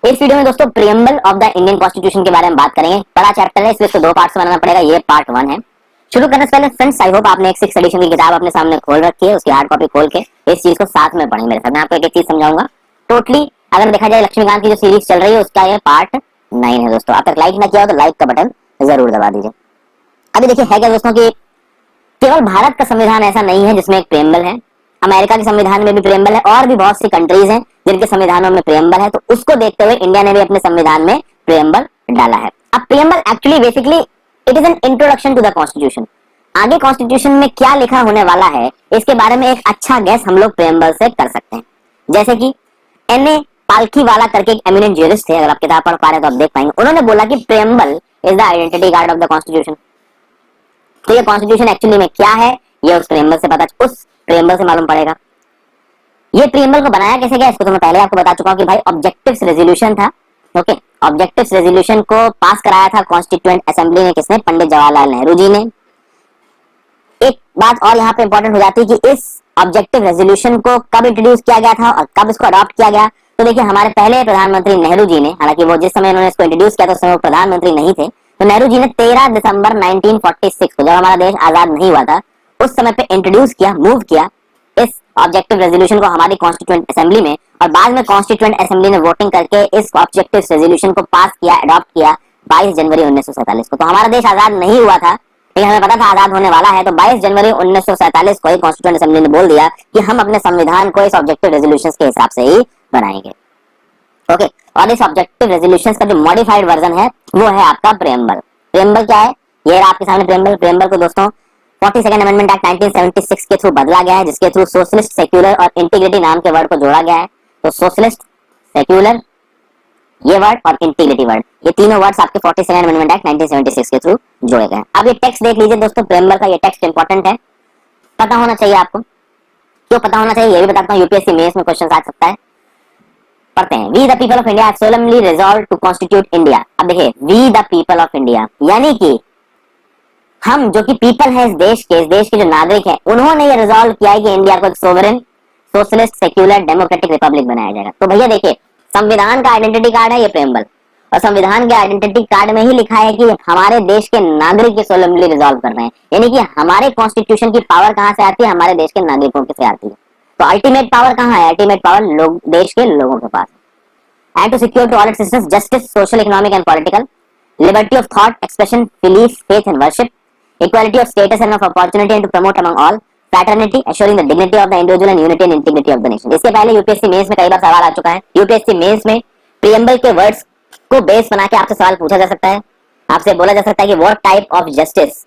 इस वीडियो में दोस्तों preamble of the Indian constitution के बारे में बात करेंगे। बड़ा चैप्टर है, इसलिए इसको दो पार्ट्स में बनाना पड़ेगा। ये पार्ट 1 है। शुरू करने से पहले फ्रेंड्स, आई होप आपने एक 6th एडिशन की किताब अपने सामने खोल रखी है, उसकी हार्ड कॉपी खोल के इस चीज को साथ में पढ़ें मेरे साथ। मैं आपको एक एक चीज समझाऊंगा। टोटली अगर देखा जाए लक्ष्मीकांत की जो सीरीज चल रही है उसका ये पार्ट 9 है दोस्तों। अब तक लाइक ना किया हो तो लाइक का बटन जरूर दबा दीजिए। अभी देखिए है क्या दोस्तों कि केवल भारत का संविधान ऐसा नहीं है जिसमें एक प्रियम्बल है, अमेरिका के संविधान में भी प्रियम्बल है और भी बहुत सी कंट्रीज हैं जिनके संविधानों में प्रियम्बल है। तो उसको देखते हुए इंडिया ने भी अपने संविधान में प्रियम्बल डाला है। अब preamble actually basically it is an introduction to the constitution. आगे कॉन्स्टिट्यूशन में क्या लिखा होने वाला है इसके बारे में एक अच्छा गेस हम लोग प्रियम्बल से कर सकते हैं। जैसे कि एन.ए. पालखीवाला करके एक एमिनेंट ज्यूरिस्ट थे, अगर आप किताब पढ़ पा रहे हैं तो आप देख पाएंगे। उन्होंने बोला कि preamble is the identity card of the constitution. तो ये कॉन्स्टिट्यूशन एक्चुअली में क्या है ये उस प्रियम्बल से मालूम पड़ेगा। ये प्रियम्बल को बनाया कैसे गया इसको तो मैं पहले आपको बता चुका हूं कि भाई ऑब्जेक्टिव्स रेजोल्यूशन था। ओके, ऑब्जेक्टिव्स रेजोल्यूशन को पास कराया था कॉन्स्टिट्यूएंट असेंबली में। किसने? पंडित जवाहरलाल नेहरू जी ने। एक बात और यहाँ पे इंपॉर्टेंट हो जाती है कि इस ऑब्जेक्टिव रेजोल्यूशन को कब इंट्रोड्यूस किया गया था और कब इसको अडॉप्ट किया गया। तो देखिए हमारे पहले प्रधानमंत्री नेहरू जी ने, हालांकि वो जिस समय उन्होंने इसको इंट्रोड्यूस किया था उस समय वो प्रधानमंत्री नहीं थे, तो नेहरू जी ने 13 दिसंबर 1946 को, जब हमारा देश आजाद नहीं हुआ था, उस समय पे इंट्रोड्यूस किया, मूव किया इस ऑब्जेक्टिव रेजोल्यूशन को हमारी कॉन्स्टिट्यूएंट असेंबली में। और बाद में कॉन्स्टिट्यूएंट असेंबली ने वोटिंग करके इस ऑब्जेक्टिव रेजोल्यूशन को पास किया, अडॉप्ट किया 22 जनवरी 1947 को। तो हमारा देश आजाद नहीं हुआ था लेकिन हमें पता था आजाद होने वाला है, तो 22 जनवरी 1947 को ही कॉन्स्टिट्यूएंट असेंबली ने बोल दिया कि हम अपने संविधान को इस ऑब्जेक्टिव रेजोल्यूशन के हिसाब से ही बनाएंगे। ओके, और इस ऑब्जेक्टिव रेजोल्यूशन का जो मॉडिफाइड वर्जन है वो है आपका प्रियम्बल। प्रियम्बल क्या है? ये आपके सामने प्रियम्बल। प्रियम्बल को दोस्तों 42nd अमेंडमेंट एक्ट 1976 के थ्रू बदला गया है, जिसके थ्रू सोशलिस्ट, सेक्युलर और इंटीग्रिटी नाम के वर्ड को जोड़ा गया है। तो सोशलिस्ट, सेक्युलर ये वर्ड और इंटीग्रिटी वर्ड, ये तीनों वर्ड्स आपके 42nd अमेंडमेंट एक्ट 1976 के थ्रू जोड़े गए हैं। अब ये टेक्स्ट देख लीजिए दोस्तों, प्रियम्बल का ये टेक्स्ट इंपॉर्टेंट है, पता होना चाहिए आपको। क्यों पता होना चाहिए ये भी बताता हूँ, यूपीएससी मेंस में क्वेश्चन आ सकता है। पढ़ते हैं। We the people of India have solemnly resolved to constitute India. अब देखिए we the people of India यानी कि हम जो कि पीपल है इस देश के जो नागरिक हैं, उन्होंने ये रिजॉल्व किया है कि इंडिया को एक sovereign, socialist, secular, democratic Republic बनाया जाएगा। तो भैया देखिए संविधान का आइडेंटिटी कार्ड है ये प्रियम्बल, और संविधान के आइडेंटिटी कार्ड में ही लिखा है कि हमारे देश के नागरिक ये सोlemnly रिजॉल्व कर रहे हैं। यानी कि हमारे कॉन्स्टिट्यूशन की पावर कहां से आती है? हमारे देश के नागरिकों से आती है। तो अल्टीमेट पावर कहां है? अल्टीमेट पावर लोग, देश के लोगों के पास। And to secure to all its citizens justice, social, economic and political, liberty of thought, expression, belief, faith and worship, equality of status and of opportunity and to promote among all, fraternity, assuring the dignity of the individual and unity and integrity of the nation। इसके पहले UPSC mains में कई बार सवाल आ चुका है। UPSC mains में preamble के words को बेस बना के आपसे सवाल पूछा जा सकता है। आपसे बोला जा सकता है कि what type of justice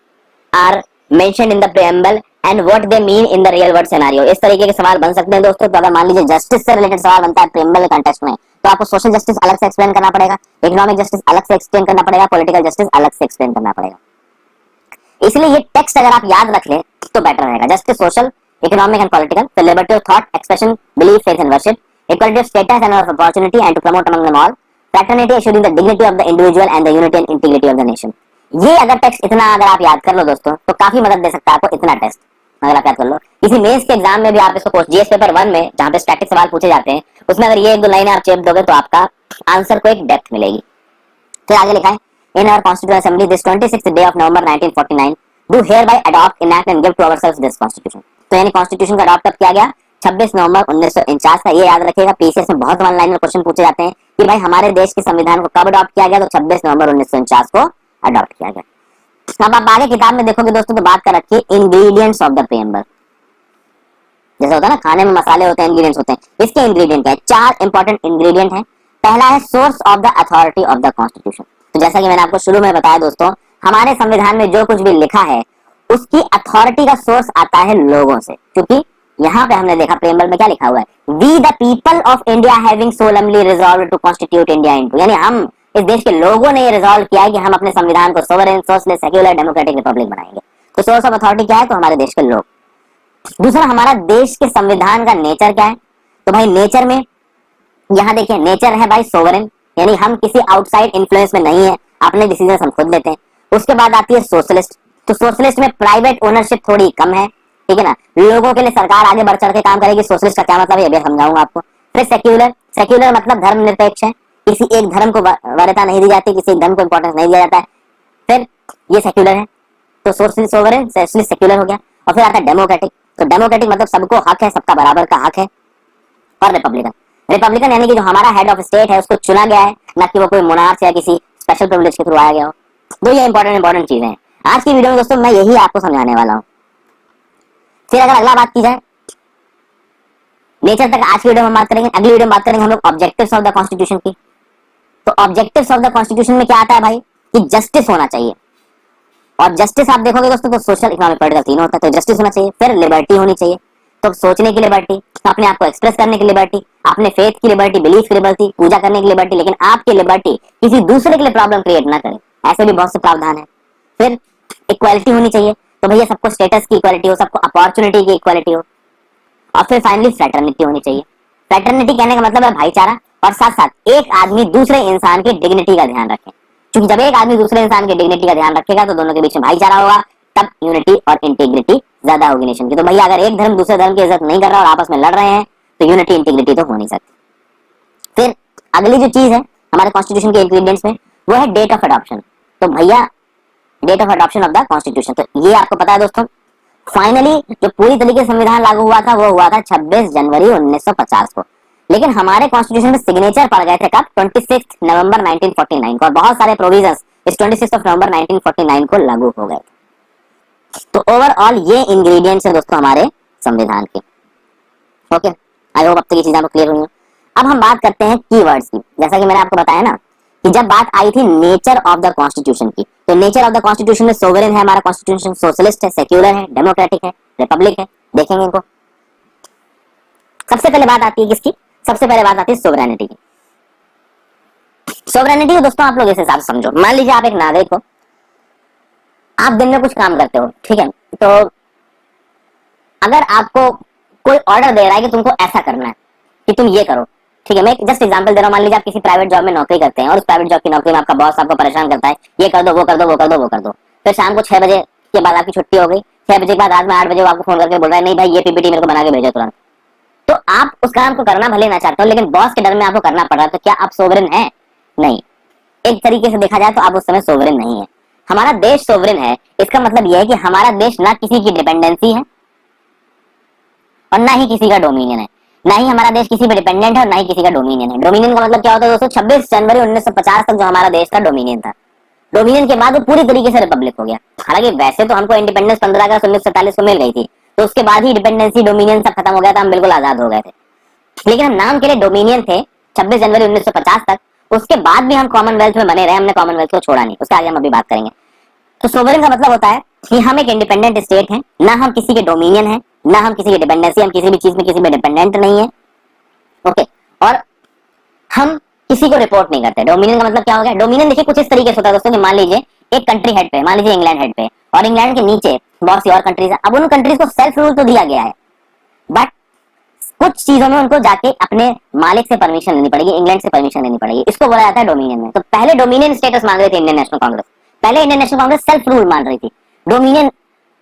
are mentioned in the preamble and what they mean in the real world scenario। इस तरीके के सवाल बन सकते हैं दोस्तों। तो अगर मान लीजिए जस्टिस से रिलेटेड सवाल बनता है प्रियम्बल के कंटेक्स्ट में, तो आपको सोशल जस्टिस अलग से एक्सप्लेन करना पड़ेगा, इकोनॉमिक जस्टिस अलग से एक्सप्लेन करना पड़ेगा, पॉलिटिकल जस्टिस अलग से एक्सप्लेन करना पड़ेगा। इसलिए ये टेक्स्ट अगर आप याद रख लें तो बेटर रहेगा। Justice, social, economic and political, तो liberty of thought, expression, belief, faith and worship, equality of status and of opportunity and to promote among them all, fraternity, assuring the dignity of the individual and the unity and integrity of the nation. ये अगर text इतना अगर आप याद कर लो दोस्तों तो काफी मदद दे सकता है आपको इतना टेक्स्ट अगर आप याद कर लो। किसी मेंस के एग्जाम में भी आप इसको जीएस पेपर 1 में जहां पे स्टैटिक सवाल पूछे जाते हैं उसमें अगर ये एक दो लाइनें आप चेप दोगे तो आपका आंसर को एक डेप्थ मिलेगी। फिर आगे लिखा है in our constituent assembly this 26th day of November 1949 do hereby adopt, enact and give to ourselves this constitution। तो यानी कॉन्स्टिट्यूशन का अडॉप्ट कब किया गया? 26 नवंबर 1949 का। ये याद रखिएगा, पीसीएस में बहुत वन लाइनर क्वेश्चन पूछे जाते हैं कि भाई हमारे देश के संविधान को कब अडॉप्ट किया गया? तो 26 नवंबर 1949 को अडॉप्ट किया गया। अब आप आगे किताब में देखोगे दोस्तों तो बात कर रखी है इंग्रेडिएंट्स ऑफ द प्रियम्बल। जैसे होता है ना खाने में मसाले होते हैं, इंग्रेडिएंट्स होते हैं, इसके इंग्रेडिएंट क्या है? 4 इंपॉर्टेंट इंग्रेडिएंट है। पहला है source of the authority of the constitution. तो जैसा कि मैंने आपको शुरू में बताया दोस्तों, हमारे संविधान में जो कुछ भी लिखा है उसकी अथॉरिटी का सोर्स आता है लोगों से। क्योंकि यहाँ पे हमने देखा प्रियम्बल में क्या लिखा हुआ है, we the people of India having solemnly resolved to constitute India into, यानी हम इस देश के लोगों ने ये रिजॉल्व किया है कि हम अपने संविधान को sovereign, socialist, secular, democratic Republic बनाएंगे। तो सोर्स ऑफ अथॉरिटी क्या है? तो हमारे देश के लोग। दूसरा, हमारा देश के संविधान का नेचर क्या है? तो भाई नेचर में यहाँ देखिए नेचर है भाई सोवरेन, यानी हम किसी आउटसाइड इन्फ्लुएंस में नहीं है, अपने डिसीजन हम खुद लेते हैं। उसके बाद आती है सोशलिस्ट। तो सोशलिस्ट में प्राइवेट ओनरशिप थोड़ी कम है, ठीक है ना, लोगों के लिए सरकार आगे बढ़ चढ़ के काम करेगी। सोशलिस्ट का क्या मतलब है ये भी समझाऊंगा आपको। फिर सेक्युलर, सेक्युलर मतलब धर्मनिरपेक्ष है, किसी एक धर्म को वरीयता नहीं दी जाती, किसी एक धर्म को इंपॉर्टेंस नहीं दिया जाता है। फिर ये सेक्युलर है, तो सोशलिस्ट सोवरेन, सोशलिस्ट सेक्युलर हो गया। और फिर आता है डेमोक्रेटिक, तो डेमोक्रेटिक मतलब सबको हक है, सबका बराबर का हक है। और रिपब्लिकन, रिपब्लिकन यानी कि जो हमारा हेड ऑफ स्टेट है उसको चुना गया है, ना कि वो कोई मोनार्च या किसी स्पेशल प्रिविलेज के थ्रू आया गया हो। तो ये इंपॉर्टेंट चीजें हैं आज की वीडियो में दोस्तों, मैं यही आपको समझाने वाला हूँ। फिर अगर अगला बात की जाए नेचर तक, आज की वीडियो में बात करेंगे। अगली वीडियो में बात करेंगे हम लोग ऑब्जेक्टिव्स ऑफ द कॉन्स्टिट्यूशन की। तो ऑब्जेक्टिव्स ऑफ द कॉन्स्टिट्यूशन में क्या आता है भाई, कि जस्टिस होना चाहिए। और जस्टिस आप देखोगे दोस्तों तो सोशल, इकोनॉमिक, पॉलिटिकल तीनों होता है। तो जस्टिस होना चाहिए, फिर लिबर्टी होनी चाहिए, तो सोचने की लिबर्टी, अपने आप को एक्सप्रेस करने की लिबर्टी, अपने फेथ की लिबर्टी, बिलीफ की लिबर्टी, पूजा करने की लिबर्टी, लेकिन आपकी लिबर्टी किसी दूसरे के लिए प्रॉब्लम क्रिएट ना करे, ऐसे भी बहुत से प्रावधान है। फिर इक्वालिटी होनी चाहिए, तो भैया सबको स्टेटस की इक्वालिटी हो, सबको अपॉर्चुनिटी की इक्वालिटी हो। और फिर फाइनली फ्रेटर्निटी होनी चाहिए। फ्रेटर्निटी कहने का मतलब है भाईचारा, और साथ साथ एक आदमी दूसरे इंसान की डिग्निटी का ध्यान रखे, क्योंकि जब एक आदमी दूसरे इंसान की डिग्निटी का ध्यान रखेगा तो दोनों के बीच में भाईचारा होगा, तब यूनिटी और इंटीग्रिटी ज्यादा होगी नेशन की। तो भैया अगर एक धर्म दूसरे धर्म की इज्जत नहीं कर रहा और आपस में लड़ रहे हैं तो यूनिटी इंटीग्रिटी तो हो नहीं सकती। फिर अगली जो चीज है हमारे कॉन्स्टिट्यूशन के इंग्रेडिएंट्स में, वो है डेट ऑफ अडॉप्शन। तो भैया date of adoption of the constitution, तो ये आपको पता है दोस्तों, फाइनली जो पूरी तरीके से संविधान लागू हुआ था वो हुआ था 26 जनवरी 1950 को। लेकिन हमारे कॉन्स्टिट्यूशन में सिग्नेचर पड़ गए थे कब, 26 नवंबर 1949 को, और बहुत सारे प्रोविजंस इस 26 नवंबर 1949 को लागू हो गए। तो ओवरऑल ये इंग्रेडिएंट्स है दोस्तों हमारे संविधान के। ओके, आई होप अब तक ये चीजें आपको क्लियर हुई हैं। अब हम बात करते हैं कीवर्ड्स की। जैसा कि मैंने आपको बताया ना कि जब बात आई थी नेचर ऑफ द कॉन्स्टिट्यूशन की, तो नेचर ऑफ द कॉन्स्टिट्यूशन में सोवरेन है हमारा कॉन्स्टिट्यूशन, सोशलिस्ट है, सेक्युलर है, डेमोक्रेटिक है, रिपब्लिक है। देखेंगे इनको। सबसे पहले बात आती है किसकी, सबसे पहले बात आती है सोवरेनिटी की। सोवरेनिटी दोस्तों आप लोग इस हिसाब से समझो, मान लीजिए आप एक नागरिक हो, आप दिन में कुछ काम करते हो, ठीक है, तो अगर आपको कोई ऑर्डर दे रहा है कि तुमको ऐसा करना है, कि तुम ये करो, ठीक है, मैं जस्ट एग्जांपल दे रहा हूँ। मान लीजिए आप किसी प्राइवेट जॉब में नौकरी करते हैं और उस प्राइवेट जॉब की नौकरी में आपका बॉस आपको परेशान करता है, ये कर दो, वो कर दो, वो कर दो, वो कर दो। फिर शाम को 6 बजे के बाद आपकी छुट्टी हो गई, 6 बजे के बाद रात में 8 बजे वो आपको फोन करके बोल रहा है, नहीं भाई ये पीपीटी मेरे को बना के भेजो तुरंत। तो आप उस काम को करना भले ना चाहते हो, लेकिन बॉस के डर में आपको करना पड़ रहा है, तो क्या आप सोवरेन है? नहीं। एक तरीके से देखा जाए तो आप उस समय सोवरेन नहीं है। हमारा देश सोवरेन है, इसका मतलब यह है कि हमारा देश ना किसी की डिपेंडेंसी है और ना ही किसी का डोमिनियन है, ना ही हमारा देश किसी पे डिपेंडेंट है और ना ही किसी का डोमिनियन है। डोमिनियन का मतलब क्या होता है दोस्तों, 26 जनवरी 1950 तक जो हमारा देश का डोमिनियन था, डोमिनियन के बाद वो पूरी तरीके से रिपब्लिक हो गया। हालांकि वैसे तो हमको इंडिपेंडेंस 15 अगस्त 1947 को मिल गई थी, तो उसके बाद ही डिपेंडेंसी डोमिनियन सब खत्म हो गया था, हम बिल्कुल आजाद हो गए थे। लेकिन हम नाम के लिए डोमिनियन थे 26 जनवरी 1950 तक, उसके बाद भी हम कॉमनवेल्थ में बने रहे, हमने कॉमनवेल्थ को छोड़ा नहीं, उसका आगे हम अभी बात करेंगे। तो सोवरेन का मतलब होता है कि हम एक इंडिपेंडेंट स्टेट हैं, ना हम किसी के डोमिनियन है, ना हम किसी की डिपेंडेंसी, हम किसी भी चीज में किसी पे डिपेंडेंट नहीं है। ओके, और हम किसी को रिपोर्ट नहीं करते। डोमिनियन का मतलब क्या हो गया, डोमिनियन देखिए कुछ इस तरीके से होता है दोस्तों कि मान लीजिए एक कंट्री हेड पे, मान लीजिए इंग्लैंड हेड पे, और इंग्लैंड के नीचे बहुत सी और कंट्रीज है। अब उन कंट्रीज को सेल्फ रूल तो दिया गया है, बट कुछ चीजों में उनको जाके अपने मालिक से परमिशन लेनी पड़ेगी, इंग्लैंड से परमिशन लेनी पड़ेगी, इसको बोला जाता है डोमिनियन में। तो पहले डोमिनियन स्टेटस मांग रही थी इंडियन नेशनल कांग्रेस, पहले Indian national Congress self rule मान रही थी, डोमिनियन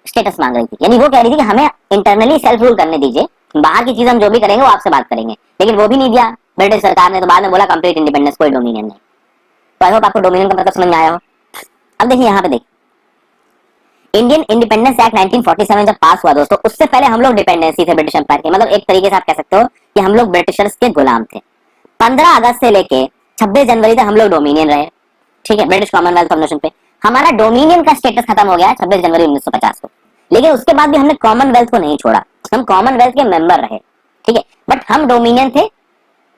स्टेटस मांग रही थी। यानी वो कह रही थी कि हमें इंटरनली सेल्फ रूल करने दीजिए, बाहर की चीज हम जो भी करेंगे वो आपसे बात करेंगे, लेकिन वो भी नहीं दिया ब्रिटिश सरकार ने। तो बाद में बोला कंप्लीट इंडिपेंडेंस, कोई डोमिनियन नहीं। तो आई होप आपको डोमिनियन का मतलब समझ में आया हो। अब देखिए यहाँ पे देखिए, इंडियन इंडिपेंडेंस एक्ट 1947 जब पास हुआ दोस्तों, उससे पहले हम लोग डिपेंडेंसी थे ब्रिटिश एम्पायर के, मतलब एक तरीके से आप कह सकते हो कि हम लोग ब्रिटिशर्स के गुलाम थे। 15 अगस्त से लेके 26 जनवरी तक हम लोग डोमिनियन रहे, ठीक है, ब्रिटिश कॉमनवेल्थ कॉम्बिनेशन पे। हमारा डोमिनियन का स्टेटस खत्म हो गया 26 जनवरी 1950 को, लेकिन उसके बाद भी हमने कॉमनवेल्थ को नहीं छोड़ा, हम कॉमनवेल्थ के मेंबर रहे, ठीक है, बट हम डोमिनियन थे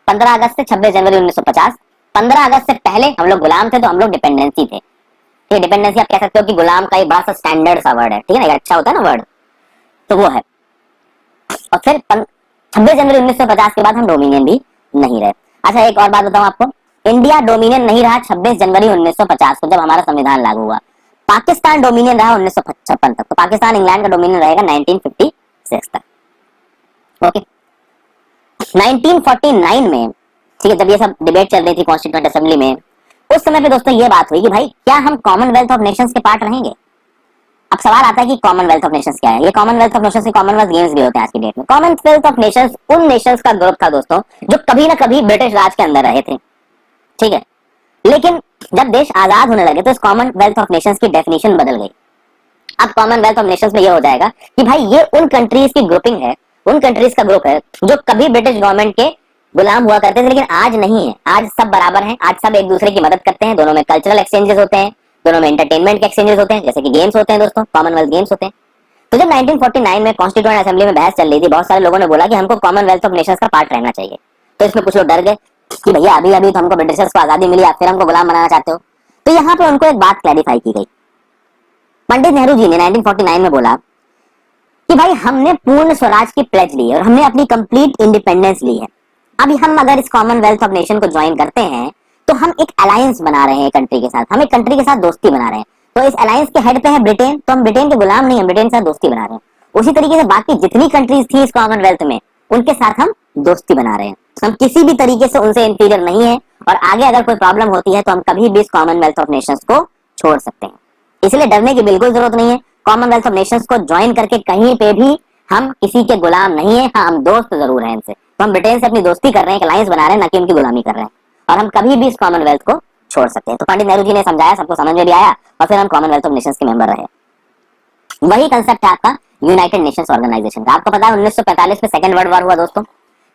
15 अगस्त से 26 जनवरी 1950। 15 अगस्त से पहले हम लोग गुलाम थे, तो हम लोग डिपेंडेंसी थे। ये डिपेंडेंसी आप कह सकते हो कि गुलाम का एक बड़ा सा स्टैंडर्ड सा वर्ड है, ठीक है ना, अच्छा होता है ना वर्ड, तो वो है। और फिर 26 जनवरी 1950 के बाद हम डोमिनियन भी नहीं रहे। अच्छा एक और बात बताऊं आपको, इंडिया डोमिनियन नहीं रहा 26 जनवरी 1950 को जब हमारा संविधान लागू हुआ। पाकिस्तान डोमिनियन रहा 1956 तक, तो पाकिस्तान इंग्लैंड का डोमिनियन रहेगा 1956 तक। ओके, 1949 में, ठीक है, जब ये सब डिबेट चल रही थी कॉन्स्टिट्यूएंट असेंबली में, उस समय पे दोस्तों ये बात हुई कि भाई क्या हम कॉमनवेल्थ ऑफ नेशंस के पार्ट रहेंगे। अब सवाल आता है कि कॉमनवेल्थ ऑफ नेशंस क्या है। ये कॉमनवेल्थ ऑफ नेशंस के कॉमनवेल्थ गेम्स भी होते हैं आज की डेट में। कॉमनवेल्थ ऑफ नेशंस उन नेशंस का ग्रुप था दोस्तों जो कभी ना कभी ब्रिटिश राज के अंदर रहे थे, ठीक है। लेकिन जब देश आजाद होने लगे तो इस कॉमनवेल्थ ऑफ नेशंस की डेफिनेशन बदल गई। अब कॉमनवेल्थ ऑफ नेशंस में ये हो जाएगा कि भाई ये उन कंट्रीज की ग्रुपिंग है, उन कंट्रीज का ग्रुप है जो कभी ब्रिटिश गवर्नमेंट के गुलाम हुआ करते थे, लेकिन आज नहीं है। आज सब बराबर हैं, आज सब एक दूसरे की मदद करते हैं, दोनों में कल्चरल एक्सचेंजेस होते हैं, दोनों में एंटरटेनमेंट के एक्सचेंजेस होते हैं, जैसे कि गेम्स होते हैं दोस्तों, कॉमनवेल्थ गेम्स होते हैं। तो जब 1949 में कॉन्स्टिट्यूएंट असेंबली में बहस चल रही थी, बहुत सारे लोगों ने बोला कि हमको कॉमनवेल्थ ऑफ नेशंस का पार्ट रहना चाहिए। तो इसमें कुछ लोग डर गए कि भैया अभी अभी तो हमको ब्रिटिशर्स को आजादी मिली, आप फिर हमको गुलाम बनाना चाहते हो। तो यहाँ पे उनको एक बात क्लैरिफाई की गई। पंडित नेहरू जी ने 1949 में बोला कि भाई हमने पूर्ण स्वराज की प्लेज ली है और हमने अपनी कंप्लीट इंडिपेंडेंस ली है। अभी हम अगर इस कॉमनवेल्थ ऑफ नेशन को ज्वाइन करते हैं तो हम एक अलायंस बना रहे हैं कंट्री के साथ, हम एक कंट्री के साथ दोस्ती बना रहे हैं। तो इस अलायंस के हेड पे है ब्रिटेन, तो हम ब्रिटेन के गुलाम नहीं, हम ब्रिटेन के साथ दोस्ती बना रहे हैं। उसी तरीके से बाकी जितनी कंट्रीज थी इस कॉमनवेल्थ में, उनके साथ हम दोस्ती बना रहे हैं। हम किसी भी तरीके से उनसे इंफीरियर नहीं है और आगे अगर कोई प्रॉब्लम होती है तो हम कभी भी इस कॉमनवेल्थ ऑफ नेशंस को छोड़ सकते हैं। इसलिए डरने की बिल्कुल जरूरत नहीं है। कॉमनवेल्थ ऑफ नेशंस को ज्वाइन करके कहीं पे भी हम किसी के गुलाम नहीं है। हाँ, हम दोस्त जरूर हैं इनसे, तो हम ब्रिटेन से अपनी दोस्ती कर रहे हैं, एक अलायंस बना रहे हैं, ना कि उनकी गुलामी कर रहे हैं। और हम कभी भी इस कॉमनवेल्थ को छोड़ सकते हैं। तो पंडित नेहरू जी ने समझाया, सबको समझ में भी आया और फिर हम कॉमनवेल्थ ऑफ नेशंस के मेंबर रहे। वही कंसेप्ट है आपका यूनाइटेड नेशंस ऑर्गेनाइजेशन का। आपको पता है 1945 में सेकंड वर्ल्ड वॉर हुआ दोस्तों।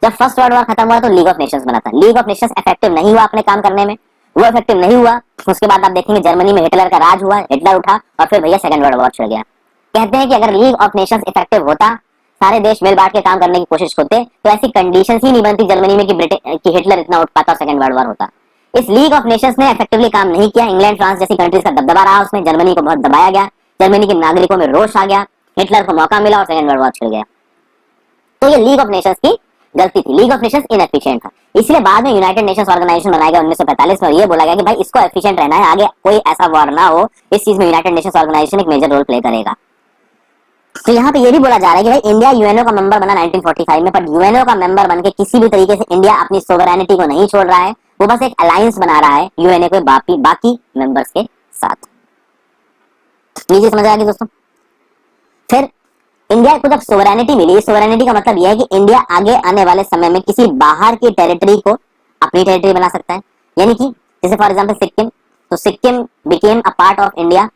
जब फर्स्ट वर्ल्ड वॉर खत्म हुआ तो लीग ऑफ नेशंस बना था। लीग ऑफ नेशंस इफेक्टिव नहीं हुआ अपने काम करने में, वो इफेक्टिव नहीं हुआ। उसके बाद आप देखेंगे जर्मनी में हिटलर का राज हुआ, हिटलर उठा और फिर भैया सेकंड वर्ल्ड वॉर छिड़ गया। कहते हैं कि अगर लीग ऑफ नेशंस इफेक्टिव होता, सारे देश मिल बांट के काम करने की कोशिश होते, तो ऐसी कंडीशंस ही नहीं बनती जर्मनी में कि हिटलर इतना उठ पाता और सेकंड वर्ल्ड वॉर होता। इस लीग ऑफ नेशंस ने इफेक्टिवली काम नहीं किया। इंग्लैंड फ्रांस जैसी कंट्रीज का दबदबा रहा उसमें, जर्मनी को बहुत दबाया गया, जर्मनी के नागरिकों में रोष आ गया, हिटलर को मौका मिला और सेकंड वर्ल्ड वॉर छिड़ गया। तो ये लीग ऑफ नेशंस की गलती थी। लीग ऑफ नेशंस इनएफिशिएंट था, इसलिए बाद में यूनाइटेड नेशंस ऑर्गेनाइजेशन बनाया गया 1945 में। और ये बोला गया कि भाई इसको एफिशिएंट रहना है, आगे कोई ऐसा वॉर ना हो, इस चीज में यूनाइटेड नेशंस ऑर्गेनाइजेशन एक मेजर रोल प्ले करेगा। तो यहाँ पे ये भी बोला जा रहा है कि भाई इंडिया यूएनओ का मेंबर बना 1945 में, पर यूएनओ का मेंबर बनके किसी भी तरीके से इंडिया अपनी सोवरेनिटी को नहीं छोड़ रहा है, वो बस एक अलायंस बना रहा है यूएनओ के बाकी मेंबर्स के साथ। नीचे समझ आएगी दोस्तों। फिर इंडिया को जब सोवरेनिटी मिली, सोवरेनिटी का मतलब यह है कि इंडिया आगे आने वाले समय में किसी बाहर की टेरिटरी को अपनी टेरिटरी बना सकता है। यानी कि जैसे फॉर एग्जांपल सिक्किम, तो Sikkim became a part of India,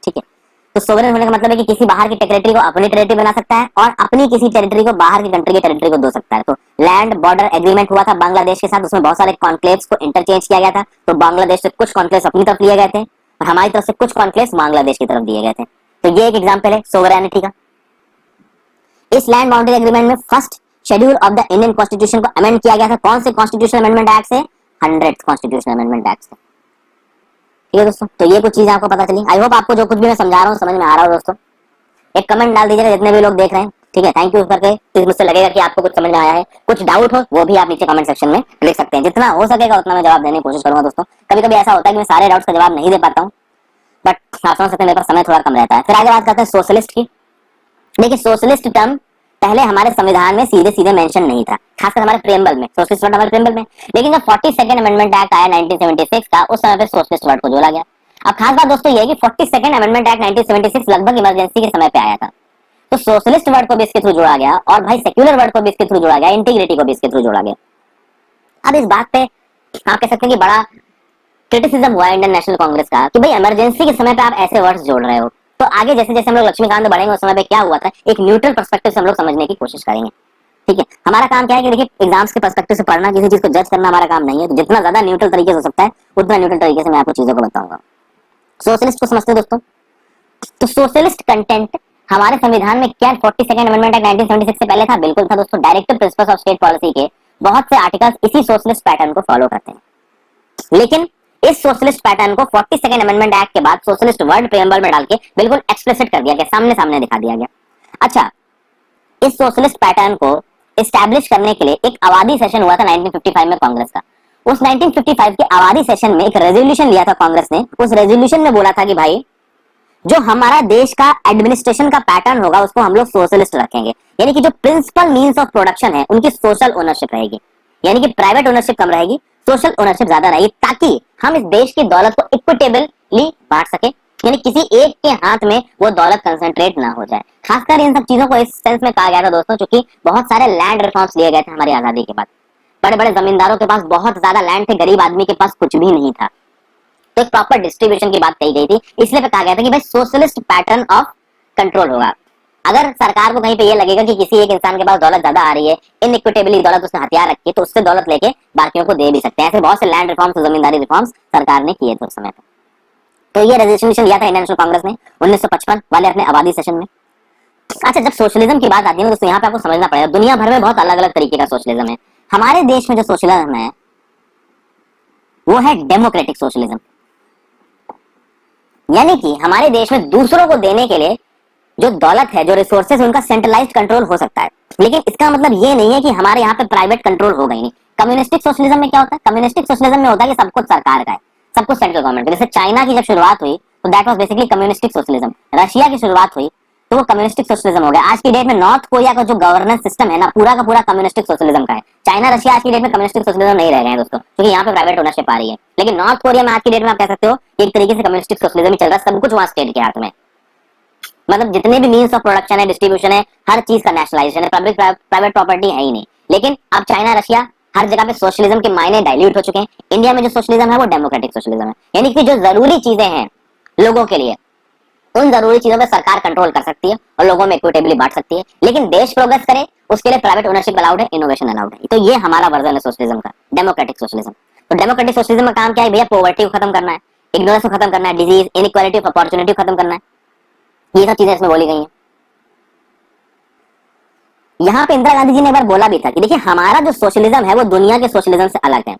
ठीक है। तो सोवरेन होने का मतलब है कि किसी बाहर की टेरिटरी को अपनी टेरिटरी बना सकता है और अपनी किसी टेरिटरी को बाहर की कंट्री की टेरिटरी को दे सकता है। तो लैंड बॉर्डर एग्रीमेंट हुआ था बांग्लादेश के साथ, उसमें बहुत सारे कॉन्क्लेव्स को इंटरचेंज किया गया था। तो बांग्लादेश से कुछ कॉन्क्लेव्स अपनी तरफ लिए गए थे और हमारी तरफ से कुछ कॉन्क्लेव्स बांग्लादेश की तरफ दिए गए थे। तो ये एक एग्जाम्पल है सोवरेनिटी का। इस लैंड बाउंड्री एग्रीमेंट में first schedule of the Indian constitution को अमेंड किया गया था। कौन से कॉन्स्टिट्यूशन अमेंडमेंट एक्ट से? 100th कॉन्स्टिट्यूशन अमेंडमेंट एक्ट से। ठीक है दोस्तों, तो ये कुछ चीजें आपको पता चली। आई होप आपको जो कुछ भी मैं समझा रहा हूँ समझ में आ रहा हो दोस्तों। एक कमेंट डाल दीजिएगा जितने भी लोग देख रहे हैं, ठीक है। थैंक यू करके, फिर मुझसे लगेगा कि आपको कुछ समझ में आया है। कुछ डाउट हो वो भी आप नीचे कमेंट सेक्शन में लिख सकते हैं। जितना हो सकेगा उतना मैं जवाब देने की कोशिश करूंगा दोस्तों। कभी कभी ऐसा होता है कि मैं सारे डाउट्स का जवाब नहीं दे पाता हूँ, बट आप समझ सकते हैं मेरे पास समय थोड़ा कम रहता है। फिर आगे बात करते हैं सोशलिस्ट की। देखिए सोशलिस्ट टर्म पहले हमारे संविधान में सीधे सीधे मेंशन नहीं था, खासकर हमारे प्रेम्बल में। सोशलिस्ट वर्ड हमारे प्रेम्बल में, लेकिन जब 42nd अमेंडमेंट एक्ट आया 1976 का, उस समय पे सोशलिस्ट वर्ड को जोड़ा गया। अब खास बात दोस्तों ये है कि 42nd अमेंडमेंट एक्ट 1976 लगभग इमरजेंसी के समय पे आया था। तो सोशलिस्ट वर्ड को भी इसके थ्रू जोड़ा गया और भाई सेक्युलर वर्ड को भी इसके थ्रू जोड़ा गया, इंटीग्रिटी को भी इसके थ्रू जोड़ा गया। अब इस बात पे आप कह सकते हैं कि बड़ा क्रिटिसिज्म हुआ इंडियन नेशनल कांग्रेस का कि भाई इमरजेंसी के समय पे आप ऐसे वर्ड्स जोड़ रहे हो। तो आगे जैसे जैसे हम लोग लक्ष्मीकांत बढ़ेंगे उस समय पे क्या हुआ था, एक न्यूट्रल पर्सपेक्टिव से हम लोग समझने की कोशिश करेंगे, ठीक है। हमारा काम क्या है कि देखिए एग्जाम्स के पर्सपेक्टिव से पढ़ना, किसी चीज को जज करना हमारा काम नहीं है। तो जितना ज्यादा न्यूट्रल तरीके से हो सकता है उतना न्यूट्रल तरीके से मैं आपको चीजों को बताऊंगा। सोशलिस्ट को समझते दोस्तों। तो सोशलिस्ट कंटेंट हमारे संविधान में क्या 42nd अमेंडमेंट एक्ट 1976 से पहले था? बिल्कुल था दोस्तों। Directive principles of state policy के बहुत से आर्टिकल्स इसी सोशलिस्ट पैटर्न को फॉलो करते हैं। लेकिन इस सोशलिस्ट पैटर्न को 42nd अमेंडमेंट एक्ट के बाद सोशलिस्ट वर्ड प्रेम्बल में डाल के बिल्कुल एक्सप्लिसिट कर दिया गया, सामने सामने दिखा दिया गया। अच्छा, इस सोशलिस्ट पैटर्न को एस्टैब्लिश करने के लिए एक आबादी सेशन हुआ था 1955 में कांग्रेस का। उस 1955 के आबादी सेशन में एक रेजोल्यूशन लिया था कांग्रेस ने। उस रेजोल्यूशन में बोला था कि भाई जो हमारा देश का एडमिनिस्ट्रेशन का पैटर्न होगा उसको हम लोग सोशलिस्ट रखेंगे। यानी कि जो प्रिंसिपल मीन्स ऑफ प्रोडक्शन है उनकी सोशल ओनरशिप रहेगी, यानी कि प्राइवेट ओनरशिप कम रहेगी, सोशल ओनरशिप ज्यादा रहेगी, ताकि हम इस देश की दौलत को इक्विटेबली बांट सके। यानी किसी एक के हाथ में वो दौलत कंसंट्रेट ना हो जाए। खासकर इन सब चीजों को इस सेंस में कहा गया था दोस्तों, क्योंकि बहुत सारे लैंड रिफॉर्म्स लिए गए थे हमारी आजादी के बाद। बड़े बड़े जमींदारों के पास बहुत ज्यादा लैंड थे, गरीब आदमी के पास कुछ भी नहीं था। तो एक प्रॉपर डिस्ट्रीब्यूशन की बात कही गई थी, इसलिए कहा गया था कि भाई सोशलिस्ट पैटर्न ऑफ कंट्रोल होगा। अगर सरकार को कहीं पे ये लगेगा कि किसी एक इंसान के पास दौलत ज्यादा आ रही है, इनइक्विटेबली दौलत उसने हथियार रखी है, तो उससे दौलत लेके बाकियों को दे भी सकते हैं। ऐसे बहुत से लैंड रिफॉर्म्स, जमींदारी रिफॉर्म्स सरकार ने किए थे उस समय पे। तो ये रेजोल्यूशन लिया था इंडियन नेशनल कांग्रेस ने 1955 वाले अपने आबादी सेशन में। अच्छा, जब सोशलिज्म की बात आती है ना दोस्तों, यहाँ पे आपको समझना पड़ेगा दुनिया भर में बहुत अलग अलग तरीके का सोशलिज्म है। हमारे देश में जो सोशलिज्म है वो है डेमोक्रेटिक सोशलिज्म, यानी कि हमारे देश में दूसरों को देने के लिए जो दौलत है, जो रिसोर्सेज, उनका सेंट्रलाइज्ड कंट्रोल हो सकता है, लेकिन इसका मतलब ये नहीं है कि हमारे यहाँ पे प्राइवेट कंट्रोल होगा ही नहीं। कम्युनिस्टिक सोशलिज्म में क्या होता है? कम्युनिस्टिक सोशलिज्म में होता है कि सब कुछ सरकार का है, सब कुछ सेंट्रल गवर्नमेंट। जैसे चाइना की जब शुरुआत हुई तो that was basically communistic socialism. Russia की शुरुआत हुई तो वो कम्युनिस्टिक सोशलिज्म हो गया। आज की डेट में नॉर्थ कोरिया का जो गवर्नेंस सिस्टम है ना, पूरा का पूरा कम्युनिस्टिक सोशलिज्म का है। चाइना, रशिया आज की डेट में कम्युनिस्टिक सोशलिज्म नहीं रह गए हैं दोस्तों, क्योंकि यहाँ पे प्राइवेट ओनरशिप आ रही है। लेकिन नॉर्थ कोरिया में आज की डेट में आप कह सकते हो एक तरीके से कम्युनिस्टिक सोशलिज्म ही चल रहा है, सब कुछ वहाँ स्टेट के हाथ में। मतलब जितने भी मीन्स ऑफ प्रोडक्शन है, डिस्ट्रीब्यूशन है, हर चीज का नेशनलाइजेशन है, पब्लिक प्राइवेट प्रॉपर्टी है ही नहीं। लेकिन अब चाइना, रशिया, हर जगह पे सोशलिज्म के मायने डाइल्यूट हो चुके हैं। इंडिया में जो सोशलिज्म है वो डेमोक्रेटिक सोशलिज्म है, यानी कि जो जरूरी चीजें हैं लोगों के लिए, उन जरूरी चीजों पे सरकार कंट्रोल कर सकती है और लोगों में इक्विटेबली बांट सकती है। लेकिन देश प्रोग्रेस करे उसके लिए प्राइवेट ओनरशिप अलाउड है, इनोवेशन अलाउड है। तो ये हमारा वर्जन है सोशलिज्म का, डेमोक्रेटिक सोशलिज्म। तो डेमोक्रेटिक सोशलिज्म का काम क्या है भैया? पॉवर्टी को खत्म करना है, इग्नोरेंस को खत्म करना है, डिजीज, इनइक्वालिटी ऑफ अपॉर्चुनिटी को खत्म करना है। ये सब चीजें इसमें बोली गई हैं। यहाँ पे इंदिरा गांधी जी ने एक बार बोला भी था कि देखिए हमारा जो सोशलिज्म है वो दुनिया के सोशलिज्म से अलग है।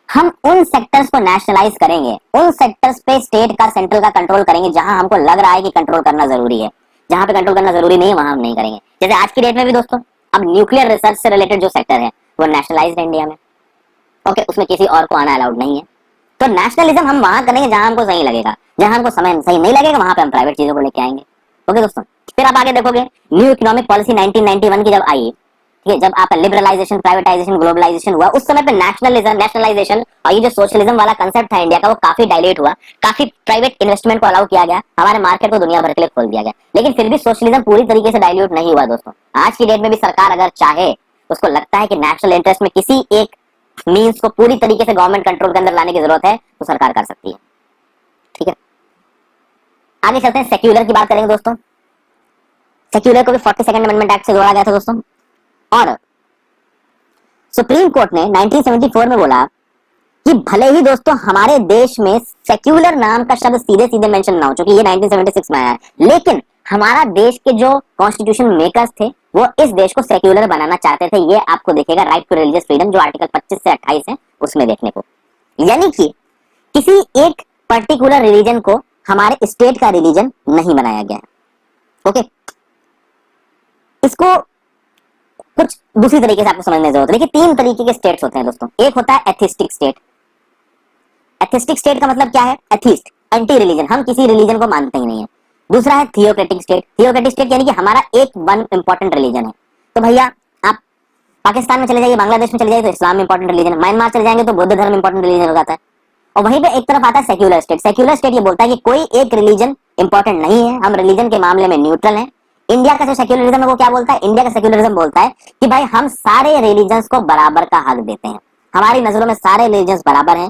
हम उन सेक्टर्स को नेशनलाइज करेंगे, उन सेक्टर्स पे स्टेट का, सेंट्रल का कंट्रोल करेंगे जहां हमको लग रहा है कि कंट्रोल करना जरूरी है। जहां पे कंट्रोल करना जरूरी नहीं है वहां हम नहीं करेंगे। जैसे आज की डेट में भी दोस्तों अब न्यूक्लियर रिसर्च से रिलेटेड जो सेक्टर है वो नेशनलाइज्ड है इंडिया में। ओके, उसमें किसी और को आना अलाउड नहीं है। तो नेशनलिज्म हम वहां करेंगे जहां हमको सही लगेगा, जहां हमको समय सही नहीं लगेगा वहां पे हम प्राइवेट चीजों को लेके आएंगे। ओके दोस्तों, फिर आप आगे देखोगे न्यू इकोनॉमिक पॉलिसी 1991 की जब आई, ठीक है, जब आपका लिबरलाइजेशन, प्राइवेटाइजेशन, ग्लोबलाइजेशन हुआ, उस समय पे नेशनलाइजेशन और ये जो सोशलिज्म वाला कंसेप्ट था इंडिया का वो काफी डायलेट हुआ, काफी प्राइवेट इन्वेस्टमेंट को अलाउ किया गया, हमारे मार्केट को दुनिया भर के लिए खोल दिया गया। लेकिन फिर भी सोशलिज्म पूरी तरीके से डायल्यूट नहीं हुआ दोस्तों। आज की डेट में भी सरकार अगर चाहे, उसको लगता है कि नेशनल इंटरेस्ट में किसी एक मीन्स को पूरी तरीके से गवर्नमेंट कंट्रोल के अंदर लाने की जरूरत है तो सरकार कर सकती है। ठीक है, आगे चलते हैं, सेक्युलर की बात करेंगे दोस्तों। सेक्युलर को भी 42nd अमेंडमेंट एक्ट से जोड़ा गया था दोस्तों, और सुप्रीम कोर्ट ने 1974 में बोला कि भले ही दोस्तों हमारे देश में सेक्युलर नाम का शब्द सीधे सीधे मेंशन ना हो, क्योंकि ये 1976 में आया है, लेकिन हमारा देश के जो कॉन्स्टिट्यूशन मेकर्स थे वो इस देश को सेक्युलर बनाना चाहते थे। ये आपको देखेगा राइट टू रिलीजियस फ्रीडम जो आर्टिकल 25 से 28 है उसमें देखने को, यानी कि किसी एक पर्टिकुलर रिलीजन को हमारे स्टेट का रिलीजन नहीं बनाया गया है। ओके, इसको कुछ दूसरी तरीके से आपको समझने की जरूरत है। देखिए 3 तरीके के स्टेट्स होते हैं दोस्तों। एक होता है एथिस्टिक स्टेट। एथिस्टिक स्टेट का मतलब क्या है? एथिस्ट, एंटी रिलीजन, हम किसी रिलीजन को मानते ही नहीं है। दूसरा है थियोक्रेटिक स्टेट। थियोक्रेटिक स्टेट यानी कि हमारा एक वन इंपॉर्टेंट रिलीजन है। तो भैया आप पाकिस्तान में चले जाइए, बांग्लादेश में चले जाइए तो इस्लाम इंपॉर्टेंट रिलीजन है, म्यांमार चले जाएंगे तो बौद्ध धर्म इंपॉर्टेंट रिलीजन हो जाता है। और वहीं पे एक तरफ आता है सेक्युलर स्टेट। सेक्युलर स्टेट ये बोलता है कि कोई एक रिलीजन इंपॉर्टेंट नहीं है, हम रिलीजन के मामले में न्यूट्रल हैं। इंडिया का जो सेक्युलरिज्म है वो क्या बोलता है? इंडिया का सेक्युलरिज्म बोलता है कि भाई हम सारे रिलीजन्स को बराबर का हक देते हैं, हमारी नजरों में सारे रिलीजन्स बराबर हैं,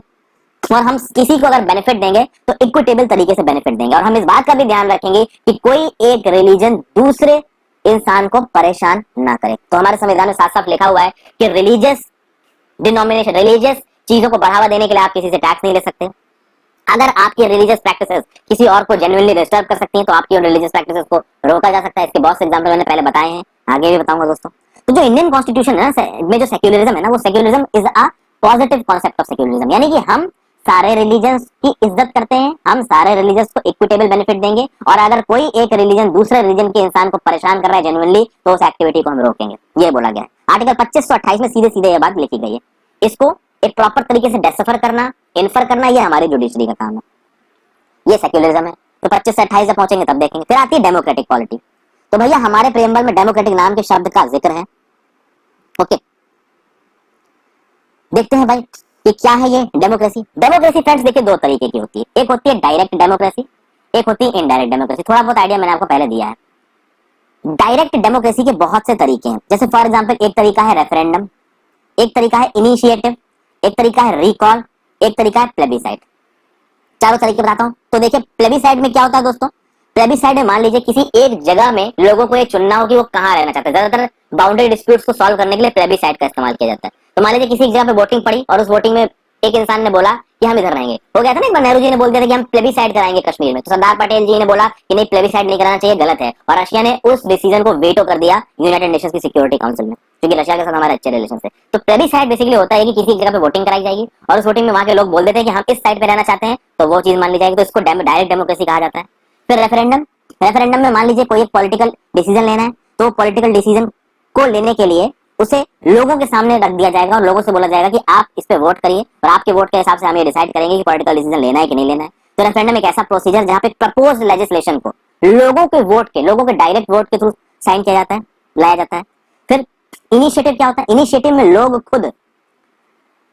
और हम किसी को अगर बेनिफिट देंगे तो इक्विटेबल तरीके से बेनिफिट देंगे। और हम इस बात का भी ध्यान रखेंगे कि कोई एक रिलीजन दूसरे इंसान को परेशान ना करे। तो हमारे संविधान में साफ साफ लिखा हुआ है कि रिलीजियस डिनोमिनेशन, रिलीजियस चीजों को बढ़ावा देने के लिए आप किसी से टैक्स नहीं ले सकते। अगर आपकी रिलीजियस प्रैक्टिसेस किसी और को जेन्युइनली डिस्टर्ब कर सकती हैं तो आपकी रिलीजियस प्रैक्टिसेस को रोका जा सकता है। इसके बहुत से एग्जांपल मैंने पहले बताए हैं, आगे भी बताऊंगा दोस्तों। तो जो इंडियन कॉन्स्टिट्यूशन है ना में जो सेक्युलरिज्म है ना, वो secularism is a positive concept of secularism, यानी कि हम सारे रिलीजन्स की इज्जत करते हैं, हम सारे रिलीजन्स को इक्विटेबल बेनिफिट देंगे, और अगर कोई एक रिलीजन दूसरे रिलीजन के इंसान को परेशान कर रहा है जेन्युइनली तो उस एक्टिविटी को हम रोकेंगे। ये बोला गया है आर्टिकल 25 से 28 में, सीधे सीधे ये बात लिखी गई है। इसको एक प्रॉपर तरीके से डेसिफर करना, इन्फर करना, ये हमारी जुडिशरी का काम है। ये सेक्युलरिज्म है। तो 25 से 28 जब पहुंचेंगे तब देखेंगे। फिर आती है डेमोक्रेटिक पॉलिटी। तो भैया हमारे प्रेमबल में डेमोक्रेटिक नाम के शब्द का जिक्र है। ओके, देखते हैं भाई ये क्या है ये डेमोक्रेसी। डेमोक्रेसी फ्रेंड्स देखिए 2 तरीके की होती है, एक होती है डायरेक्ट डेमोक्रेसी, एक होती है इनडायरेक्ट डेमोक्रेसी। थोड़ा बहुत आइडिया मैंने आपको पहले दिया है। डायरेक्ट डेमोक्रेसी के बहुत से तरीके हैं, जैसे फॉर एग्जांपल एक तरीका है रेफरेंडम, एक तरीका है इनिशिएटिव, एक तरीका है रिकॉल, एक तरीका है प्लेबिसाइड। चारों तरीके बताता हूं। तो देखिए प्लेबिसाइड में क्या होता है दोस्तों, प्लेबिसाइड में मान लीजिए किसी एक जगह में लोगों को ये चुनना हो कि वो कहां रहना चाहते हैं। ज्यादातर बाउंड्री डिस्प्यूट्स को सॉल्व करने के लिए प्लेबिसाइड का इस्तेमाल किया जाता है। तो मान लीजिए किसी एक जगह पे वोटिंग पड़ी और उस वोटिंग में एक इंसान ने बोला कि हम इधर रहेंगे, हो गया था ना, एक बार नेहरू जी ने बोल दिया था कि हम प्लेबिसाइड कराएंगे कश्मीर में, तो सरदार पटेल जी ने बोला कि नहीं प्लेबिसाइड नहीं कराना चाहिए, गलत है, और रशिया ने उस डिसीजन को वेटो कर दिया यूनाइटेड नेशंस की सिक्योरिटी काउंसिल में, क्योंकि रशिया के साथ हमारे अच्छे रिलेशन है। तो प्लेबिसाइड बेसिकली होता है कि किसी एक जगह पे वोटिंग कराई जाएगी और उस वोटिंग में वहां के लोग बोल देते हैं कि हम इस साइड पे रहना चाहते हैं, तो वो चीज मान ली जाएगी, तो इसको डायरेक्ट डेमोक्रेसी कहा जाता है। फिर रेफरेंडम, रेफरेंडम में मान लीजिए कोई एक पॉलिटिकल डिसीजन लेना है, तो पॉलिटिकल डिसीजन को लेने के लिए उसे लोगों के सामने रख दिया जाएगा और लोगों से बोला जाएगा कि आप इस पे वोट करिए और आपके वोट के हिसाब से हम ये डिसाइड करेंगे कि पॉलिटिकल डिसीजन लेना है कि नहीं लेना है। तो रेफरेंडम एक ऐसा प्रोसीजर जहां पे प्रपोज्ड लेजिस्लेशन को लोगों के वोट के, लोगों के डायरेक्ट वोट के थ्रू साइन किया जाता है, लाया जाता है। फिर इनिशिएटिव क्या होता है, इनिशिएटिव में लोग खुद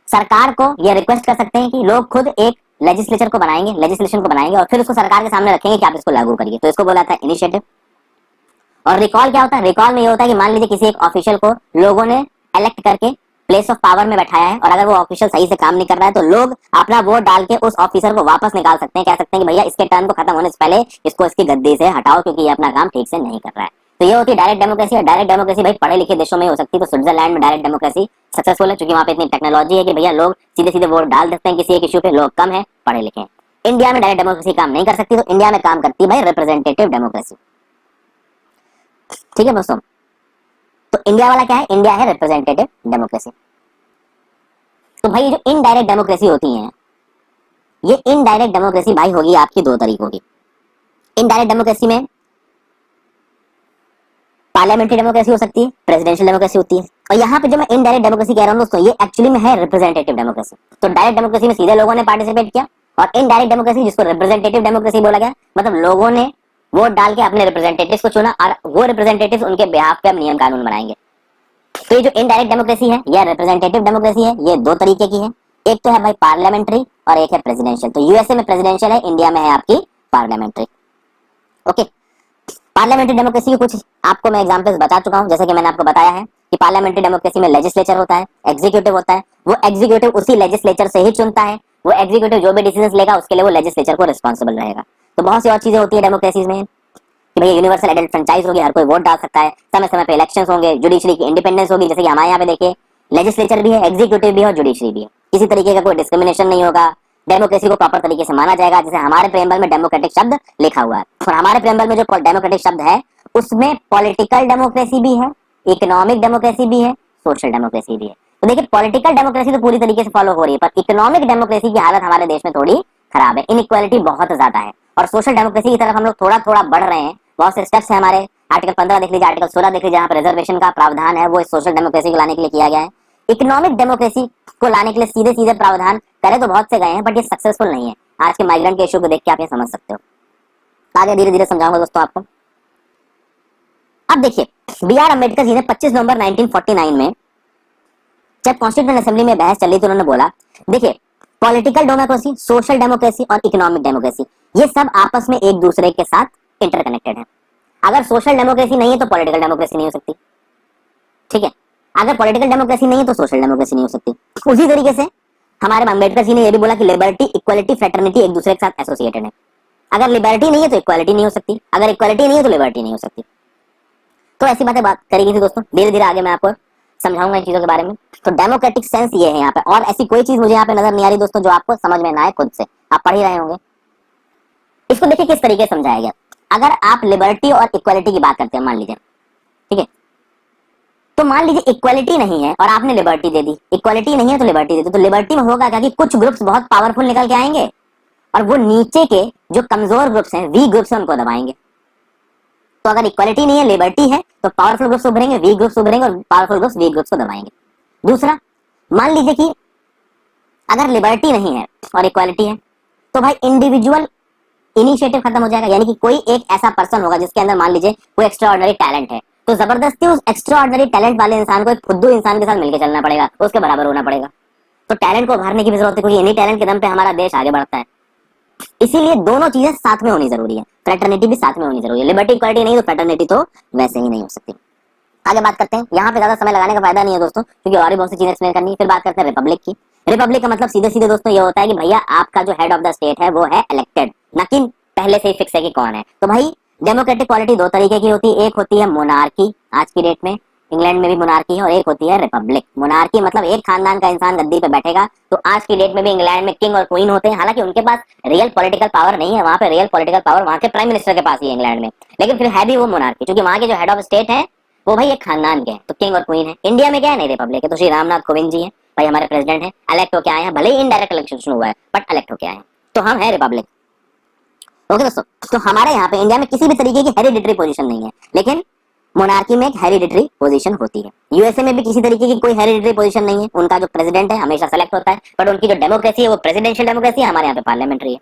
सरकार को यह रिक्वेस्ट कर सकते हैं कि लोग खुद एक लेजिस्लेचर को बनाएंगे, लेजिस्लेशन को बनाएंगे और फिर उसको सरकार के सामने रखेंगे कि आप इसको लागू करिए, तो इसको बोला जाता है इनिशिएटिव। और रिकॉल क्या होता है, रिकॉल में ये होता है कि मान लीजिए किसी एक ऑफिशियल को लोगों ने इलेक्ट करके प्लेस ऑफ पावर में बैठाया है और अगर वो ऑफिशियल सही से काम नहीं कर रहा है तो लोग अपना वोट डाल के उस ऑफिसर को वापस निकाल सकते हैं, कह सकते हैं कि भैया इसके टर्म को खत्म होने से पहले इसको इसकी गद्दी से हटाओ क्योंकि ये अपना काम ठीक से नहीं कर रहा है। तो ये होती है डायरेक्ट डेमोक्रेसी। और डायरेक्ट डेमोक्रेसी भाई पढ़े लिखे देशों में हो सकती है, तो स्विट्जरलैंड में डायरेक्ट डेमोक्रेसी सक्सेसफुल है क्योंकि वहां पे इतनी टेक्नोलॉजी है कि भैया लोग सीधे सीधे वोट डाल देते हैं किसी एक इश्यू पे, लोग कम है पढ़े लिखे हैं। इंडिया में डायरेक्ट डेमोक्रेसी काम नहीं कर सकती, तो इंडिया में काम करती है भाई रिप्रेजेंटेटिव डेमोक्रेसी। ठीक है दोस्तों, तो इंडिया वाला क्या है, इंडिया है रिप्रेजेंटेटिव डेमोक्रेसी। तो भाई जो इनडायरेक्ट डेमोक्रेसी होती है, ये इनडायरेक्ट डेमोक्रेसी भाई होगी आपकी दो तरीकों की। इनडायरेक्ट डेमोक्रेसी में पार्लियामेंट्री डेमोक्रेसी हो सकती है, प्रेसिडेंशियल डेमोक्रेसी होती है, और यहाँ पे जो मैं इनडायरेक्ट डेमोक्रेसी कह रहा हूँ दोस्तों, ये एक्चुअली में है रिप्रेजेंटेटिव डेमोक्रेसी। तो डायरेक्ट डेमोक्रेसी में सीधे लोगों ने पार्टिसिपेट किया, और इनडायरेक्ट डेमोक्रेसी जिसको रिप्रेजेंटेटिव डेमोक्रेसी बोला गया, मतलब लोगों ने वोट डाल के अपने रिप्रेजेंटेटिव्स को चुना और वो रिप्रेजेंटेटिव्स उनके बिहाफ पे नियम कानून बनाएंगे। तो ये जो इनडायरेक्ट डेमोक्रेसी है या रिप्रेजेंटेटिव डेमोक्रेसी है, ये दो तरीके की है। एक तो है भाई पार्लियामेंट्री और एक है प्रेसिडेंशियल। तो यूएसए में प्रेसिडेंशियल है, इंडिया में है आपकी पार्लियामेंट्री। ओके, पार्लियामेंट्री डेमोक्रेसी के कुछ आपको मैं एग्जांपल्स बता चुका हूं, जैसे कि मैंने आपको बताया है कि पार्लियामेंट्री डेमोक्रेसी में लेजिस्लेचर होता है, एग्जीक्यूटिव होता है, वो एग्जीक्यूटिव उसी लेजिस्लेचर से ही चुनता है, वो एग्जीक्यूटिव जो भी डिसीजन लेगा उसके लिए वो लेजिस्लेचर को रिस्पॉन्सिबल रहेगा। तो बहुत सी और चीजें होती है डेमोक्रेसीज में कि भैया यूनिवर्सल एडल्ट फ्रेंचाइज होगी, हर कोई वोट डाल सकता है, समय समय पे इलेक्शंस होंगे, जुडिशरी की इंडिपेंडेंस होगी, जैसे कि हमारे यहाँ पे देखिए लेजिस्लेचर भी है, एग्जीक्यूटिव भी है और जुडिशरी भी है, किसी तरीके का कोई डिस्क्रिमिनेशन नहीं होगा, डेमोक्रेसी को प्रॉपर तरीके से माना जाएगा। जैसे हमारे प्रेम्बल में डेमोक्रेटिक शब्द लिखा हुआ है, और हमारे प्रेम्बल में जो डेमोक्रेटिक शब्द है उसमें पॉलिटिकल डेमोक्रेसी भी है, इकोनॉमिक डेमोक्रेसी भी है, सोशल डेमोक्रेसी भी है। तो देखिए पॉलिटिकल डेमोक्रेसी तो पूरी तरीके से फॉलो हो रही है, पर इकोनॉमिक डेमोक्रेसी की हालत हमारे देश में थोड़ी खराब है, इनइक्वालिटी बहुत ज्यादा है, और सोशल डेमोक्रेसी की तरफ हम लोग थोड़ा थोड़ा बढ़ रहे हैं। बहुत से स्टेप्स है हमारे, आर्टिकल 15 देख लीजिए, आर्टिकल 16 देख लीजिए, जहाँ पर रिजर्वेशन का प्रावधान है वो इस सोशल डेमोक्रेसी को लाने के लिए किया गया है। इकोनॉमिक डेमोक्रेसी को लाने के लिए सीधे सीधे प्रावधान करे तो बहुत से गए हैं, बट ये सक्सेसफुल नहीं है। आज के माइग्रेंट के इशू को देख के आप ये समझ सकते हो। आगे धीरे धीरे समझाऊंगा दोस्तों आपको। अब देखिए बी आर अम्बेडकर जी ने 25 नवंबर 1949 में जब कॉन्स्टिट्यूएंट असेंबली में बहस चली तो उन्होंने बोला, देखिए पॉलिटिकल डेमोक्रेसी, सोशल डेमोक्रेसी और इकोनॉमिक डेमोक्रेसी ये सब आपस में एक दूसरे के साथ इंटरकनेक्टेड है। अगर सोशल डेमोक्रेसी नहीं है तो पॉलिटिकल डेमोक्रेसी नहीं हो सकती, ठीक है, अगर पॉलिटिकल डेमोक्रेसी नहीं है तो सोशल डेमोक्रेसी नहीं हो सकती। उसी तरीके से हमारे अम्बेडकर जी ने यह भी बोला कि लिबर्टी, इक्वालिटी, फ्रेटर्निटी एक दूसरे के साथ एसोसिएटेड है। अगर लिबर्टी नहीं है तो इक्वालिटी नहीं हो सकती, अगर इक्वालिटी नहीं है तो लिबर्टी नहीं हो सकती। तो ऐसी बातें बात करी गई थी दोस्तों, धीरे धीरे आगे मैं आपको समझाऊंगा इन चीजों के बारे में। तो डेमोक्रेटिक सेंस ये है यहाँ पे, और ऐसी कोई चीज मुझे यहाँ पे नजर नहीं आ रही दोस्तों जो आपको समझ में ना आए, खुद से आप पढ़ ही रहे होंगे। इसको देखिए किस तरीके से समझाया गया। अगर आप लिबर्टी और इक्वालिटी की बात करते हैं मान लीजिए, ठीक है, तो मान लीजिए इक्वालिटी नहीं है और आपने लिबर्टी दे दी, इक्वालिटी नहीं है तो लिबर्टी दे दी, तो लिबर्टी में होगा क्या कि कुछ ग्रुप्स बहुत पावरफुल निकल के आएंगे और वो नीचे के जो कमजोर ग्रुप्स हैं, वीक ग्रुप्स हैं, उनको दबाएंगे। तो अगर इक्वालिटी नहीं है, लिबर्टी है, तो पावरफुल ग्रुप्स उभरेंगे, वीक ग्रुप्स उभरेंगे और पावरफुल ग्रुप्स वीक ग्रुप्स को दबाएंगे। दूसरा, मान लीजिए कि अगर लिबर्टी नहीं है और इक्वालिटी है तो भाई इंडिविजुअल इनिशिएटिव खत्म हो जाएगा, यानी कि कोई एक ऐसा पर्सन होगा जिसके अंदर मान लीजिए कोई एक्स्ट्रा ऑर्डिनरी टैलेंट है, तो जबरदस्ती उस एक्स्ट्रा ऑर्डिनरी टैलेंट वाले इंसान को एक फुद्दू इंसान के साथ मिलकर चलना पड़ेगा, उसके बराबर होना पड़ेगा। तो टैलेंट को उभारने की भी जरूरत है, क्योंकि इन्हीं टैलेंट के दम पे हमारा देश आगे बढ़ता है। इसीलिए दोनों चीजें साथ में होनी जरूरी है, फ्रेटर्निटी भी साथ में होनी जरूरी है। लिबर्टी इक्वालिटी नहीं तो फ्रेटर्निटी तो वैसे ही नहीं हो सकती। आगे बात करते हैं, यहाँ पे ज्यादा समय लगाने का फायदा नहीं है दोस्तों, क्योंकि और भी बहुत सी चीजें एक्सप्लेन करनी है। फिर बात करते हैं रिपब्लिक की। रिपब्लिक का मतलब सीधे सीधे दोस्तों ये होता है कि भैया आपका जो हेड ऑफ द स्टेट है वो है इलेक्टेड, ना कि पहले से ही फिक्स है कि कौन है। तो भाई डेमोक्रेटिक पॉलिटी दो तरीके की होती है, एक होती है मोनार्की, आज की डेट में इंग्लैंड में भी मोनार्की है, और एक होती है रिपब्लिक। मोनार्की मतलब एक खानदान का इंसान गद्दी पे बैठेगा, तो आज की डेट में भी इंग्लैंड में किंग और क्वीन होते हैं, हालांकि उनके पास रियल पॉलिटिकल पावर नहीं है, वहां पे रियल पॉलिटिकल पावर वहां के प्राइम मिनिस्टर के पास ही है इंग्लैंड में, लेकिन फिर है भी वो मोनार्की, क्योंकि वहां के जो हेड ऑफ स्टेट है वो भाई एक खानदान के हैं, तो किंग और क्वीन है। इंडिया में क्या है, नहीं रिपब्लिक है, तो श्री रामनाथ कोविंद जी है भाई हमारे प्रेसिडेंट है, इलेक्ट होके आए हैं, भले ही इनडायरेक्ट इलेक्शन हुआ है बट इलेक्ट होके आए हैं, तो हम है रिपब्लिक। ओके दोस्तों, तो हमारे यहाँ पे इंडिया में किसी भी तरीके की हेरिडिटरी पोजीशन नहीं है, लेकिन मोनार्की में एक हेरिडिटरी पोजीशन होती है। यूएसए में भी किसी तरीके की कोई हेरिडिटरी पोजीशन नहीं है, उनका जो प्रेसिडेंट है हमेशा सेलेक्ट होता है, बट उनकी जो डेमोक्रेसी है वो प्रेसिडेंशियल डेमोक्रेसी है, हमारे यहाँ पे पार्लियामेंट्री है।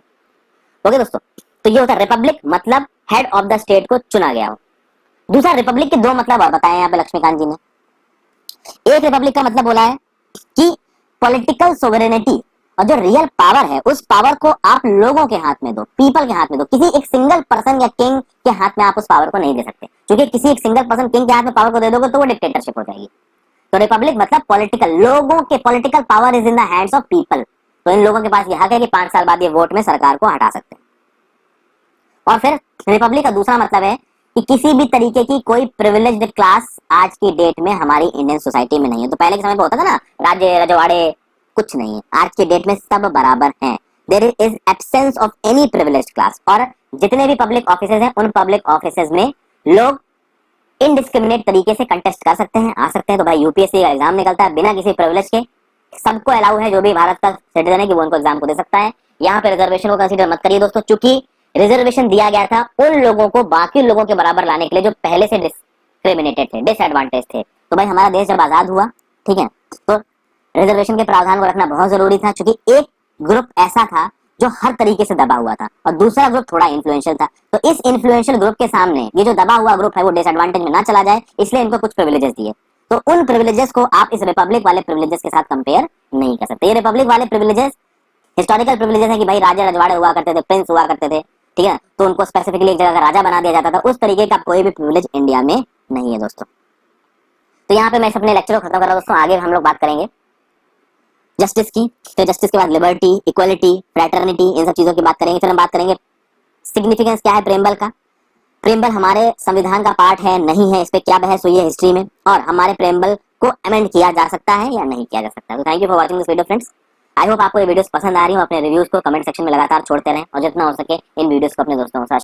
ओके दोस्तों, तो ये होता है रिपब्लिक, मतलब हेड ऑफ द स्टेट को चुना गया हो। दूसरा रिपब्लिक के दो मतलब और बताए यहाँ पे लक्ष्मीकांत जी ने। एक रिपब्लिक का मतलब बोला है कि पॉलिटिकल सोवरेनिटी और जो रियल पावर है उस पावर को आप लोगों के हाथ में दो, पीपल के हाथ में दो, किसी एक सिंगल पर्सन या किंग के हाथ में आप उस पावर को नहीं दे सकते, क्योंकि किसी एक सिंगल पर्सन किंग के हाथ में पावर को दे दोगे तो वो डिक्टेटरशिप हो जाएगी। तो रिपब्लिक मतलब पॉलिटिकल, लोगों के political power is in the hands of people, तो इन लोगों के पास यह हक है कि 5 साल बाद ये वोट में सरकार को हटा सकते हैं। और फिर रिपब्लिक का दूसरा मतलब है कि किसी भी तरीके की कोई प्रिविलेज्ड क्लास आज की डेट में हमारी इंडियन सोसाइटी में नहीं है। तो पहले के समय पे होता था ना, राज्य रजवाड़े, कुछ नहीं है, आज के डेट में सब बराबर हैं। There is absence of any privileged class, और जितने भी पब्लिक ऑफिसेज हैं उन पब्लिक ऑफिसेज में लोग इनडिस्क्रिमिनेट तरीके से कंटेस्ट कर सकते हैं, आ सकते हैं। तो भाई यूपीएससी का एग्जाम निकलता है बिना किसी प्रिविलेज के, सबको अलाउ है, जो भी भारत का सिटीजन है कि वो उनको एग्जाम को दे सकता है। यहाँ पे रिजर्वेशन को कंसीडर मत करिए दोस्तों, चूंकि रिजर्वेशन दिया गया था उन लोगों को बाकी लोगों के बराबर लाने के लिए जो पहले से डिस्क्रिमिनेटेड थे, डिसएडवांटेज थे। तो भाई हमारा देश जब आजाद हुआ, ठीक है, तो रिजर्वेशन के प्रावधान को रखना बहुत जरूरी था, क्योंकि एक ग्रुप ऐसा था जो हर तरीके से दबा हुआ था और दूसरा ग्रुप थोड़ा इन्फ्लुएंशियल था। तो इस इन्फ्लुएंशियल ग्रुप के सामने ये जो दबा हुआ ग्रुप है वो डिसएडवांटेज में ना चला जाए, इसलिए इनको कुछ प्रिविलेजेस दिए। तो उन प्रिविलेजेस को आप इस रिपब्लिक वाले प्रिविलेजेस के साथ कंपेयर नहीं कर सकते। ये रिपब्लिक वाले प्रिविलेजेस हिस्टोरिकल प्रिविलेजेस है कि भाई राजा रजवाड़े हुआ करते थे, प्रिंस हुआ करते थे, ठीक है, तो उनको स्पेसिफिकली एक जगह का राजा बना दिया जाता था। उस तरीके का कोई भी प्रिविलेज इंडिया में नहीं है दोस्तों। तो यहाँ पे मैं अपने लेक्चर को खत्म कर रहा हूं दोस्तों। आगे हम लोग बात करेंगे जस्टिस की, तो जस्टिस के बाद लिबर्टी, इक्वलिटी, फ्रेटर्निटी, इन सब चीजों की बात करेंगे। फिर हम बात करेंगे सिग्निफिकेंस क्या है प्रेमबल का, प्रेमबल हमारे संविधान का पार्ट है नहीं है, इस पे क्या बहस हुई है हिस्ट्री में, और हमारे प्रेमबल को अमेंड किया जा सकता है या नहीं किया जा सकता। तो thank you for watching this video friends. I hope आपको ये वीडियोस पसंद आ रही हो। अपने रिव्यूज को कमेंट सेक्शन में लगातार छोड़ते रहें और जितना हो सके इन वीडियोस को अपने दोस्तों के साथ